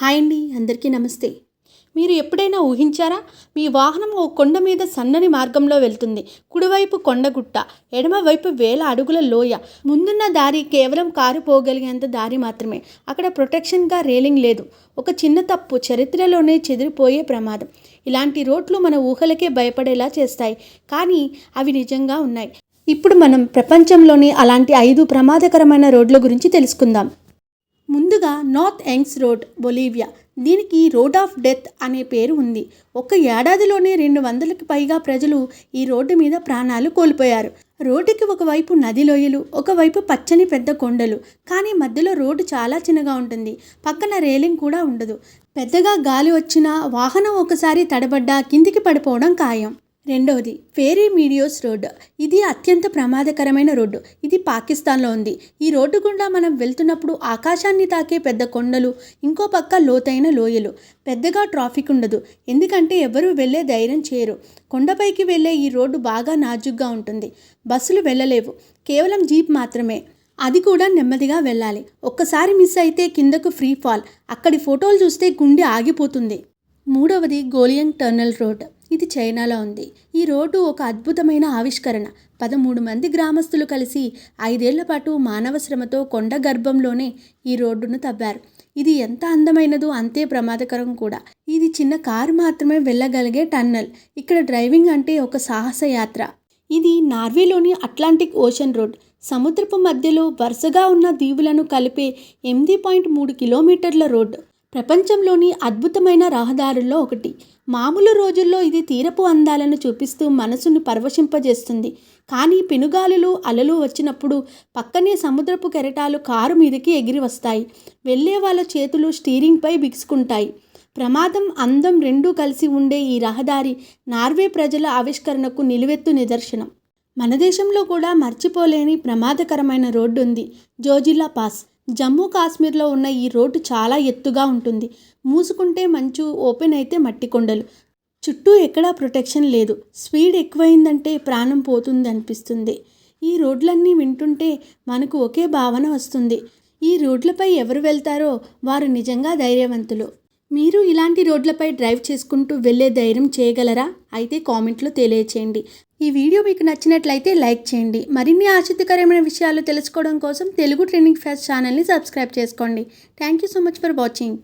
Hi అండి, అందరికీ నమస్తే. మీరు ఎప్పుడైనా ఊహించారా? మీ వాహనం ఓ కొండ మీద సన్నని మార్గంలో వెళ్తుంది. కుడివైపు కొండగుట్ట, ఎడమవైపు వేల అడుగుల లోయ. ముందున్న దారి కేవలం కారు పోగలిగేంత దారి మాత్రమే. అక్కడ ప్రొటెక్షన్గా రేలింగ్ లేదు. ఒక చిన్న తప్పు చరిత్రలోనే చెదిరిపోయే ప్రమాదం. ఇలాంటి రోడ్లు మన ఊహలకే భయపడేలా చేస్తాయి, కానీ అవి నిజంగా ఉన్నాయి. ఇప్పుడు మనం ప్రపంచంలోని అలాంటి 5 ప్రమాదకరమైన రోడ్ల గురించి తెలుసుకుందాం. ముందుగా నార్త్ యంగ్స్ రోడ్, బొలీవియా. దీనికి రోడ్ ఆఫ్ డెత్ అనే పేరు ఉంది. ఒక్క ఏడాదిలోనే 200కి పైగా ప్రజలు ఈ రోడ్డు మీద ప్రాణాలు కోల్పోయారు. రోడ్డుకి ఒకవైపు నది లోయలు, ఒకవైపు పచ్చని పెద్ద కొండలు. కానీ మధ్యలో రోడ్డు చాలా చిన్నగా ఉంటుంది. పక్కన రేలింగ్ కూడా ఉండదు. పెద్దగా గాలి వచ్చినా వాహనం ఒకసారి తడబడ్డా కిందికి పడిపోవడం ఖాయం. రెండవది ఫేరీ మీడియోస్ రోడ్. ఇది అత్యంత ప్రమాదకరమైన రోడ్డు. ఇది పాకిస్తాన్లో ఉంది. ఈ రోడ్డు గుండా మనం వెళ్తున్నప్పుడు ఆకాశాన్ని తాకే పెద్ద కొండలు, ఇంకో పక్క లోతైన లోయలు. పెద్దగా ట్రాఫిక్ ఉండదు, ఎందుకంటే ఎవరూ వెళ్ళే ధైర్యం చేయరు. కొండపైకి వెళ్ళే ఈ రోడ్డు బాగా నాజుగ్గా ఉంటుంది. బస్సులు వెళ్ళలేవు, కేవలం జీప్ మాత్రమే. అది కూడా నెమ్మదిగా వెళ్ళాలి. ఒక్కసారి మిస్ అయితే కిందకు ఫ్రీ ఫాల్. అక్కడి ఫోటోలు చూస్తే గుండె ఆగిపోతుంది. మూడవది గోలియంగ్ టన్నెల్ రోడ్. ఇది చైనాలో ఉంది. ఈ రోడ్డు ఒక అద్భుతమైన ఆవిష్కరణ. 13 మంది గ్రామస్తులు కలిసి 5 ఏళ్ల పాటు మానవ శ్రమతో కొండ గర్భంలోనే ఈ రోడ్డును తవ్వారు. ఇది ఎంత అందమైనదో అంతే ప్రమాదకరం కూడా. ఇది చిన్న కారు మాత్రమే వెళ్ళగలిగే టన్నెల్. ఇక్కడ డ్రైవింగ్ అంటే ఒక సాహస యాత్ర. ఇది నార్వేలోని అట్లాంటిక్ ఓషన్ రోడ్. సముద్రపు మధ్యలో వరుసగా ఉన్న దీవులను కలిపే 8.3 కిలోమీటర్ల రోడ్డు. ప్రపంచంలోని అద్భుతమైన రహదారుల్లో ఒకటి. మామూలు రోజుల్లో ఇది తీరపు అందాలను చూపిస్తూ మనసును పరవశింపజేస్తుంది. కానీ పెనుగాలులు, అలలు వచ్చినప్పుడు పక్కనే సముద్రపు కెరటాలు కారు మీదకి ఎగిరి వస్తాయి. వెళ్ళే వాళ్ళ చేతులు స్టీరింగ్పై బిగుసుకుంటాయి. ప్రమాదం, అందం రెండూ కలిసి ఉండే ఈ రహదారి నార్వే ప్రజల ఆవిష్కరణకు నిలువెత్తు నిదర్శనం. మన దేశంలో కూడా మర్చిపోలేని ప్రమాదకరమైన రోడ్డు ఉంది, జోజిలా పాస్. జమ్మూ కాశ్మీర్లో ఉన్న ఈ రోడ్డు చాలా ఎత్తుగా ఉంటుంది. మూసుకుంటే మంచు, ఓపెన్ అయితే మట్టి కొండలు. చుట్టూ ఎక్కడా ప్రొటెక్షన్ లేదు. స్పీడ్ ఎక్కువైందంటే ప్రాణం పోతుంది అనిపిస్తుంది. ఈ రోడ్లన్నీ వింటుంటే మనకు ఒకే భావన వస్తుంది. ఈ రోడ్లపై ఎవరు వెళ్తారో వారు నిజంగా ధైర్యవంతులు. మీరు ఇలాంటి రోడ్లపై డ్రైవ్ చేసుకుంటూ వెళ్ళే ధైర్యం చేయగలరా? అయితే కామెంట్లో తెలియచేయండి. ఈ వీడియో మీకు నచ్చినట్లయితే లైక్ చేయండి. మరిన్ని ఆసక్తికరమైన విషయాలు తెలుసుకోవడం కోసం తెలుగు ట్రెండింగ్ ఫ్యాక్ట్స్ ఛానల్ని సబ్స్క్రైబ్ చేసుకోండి. Thank you so much for watching.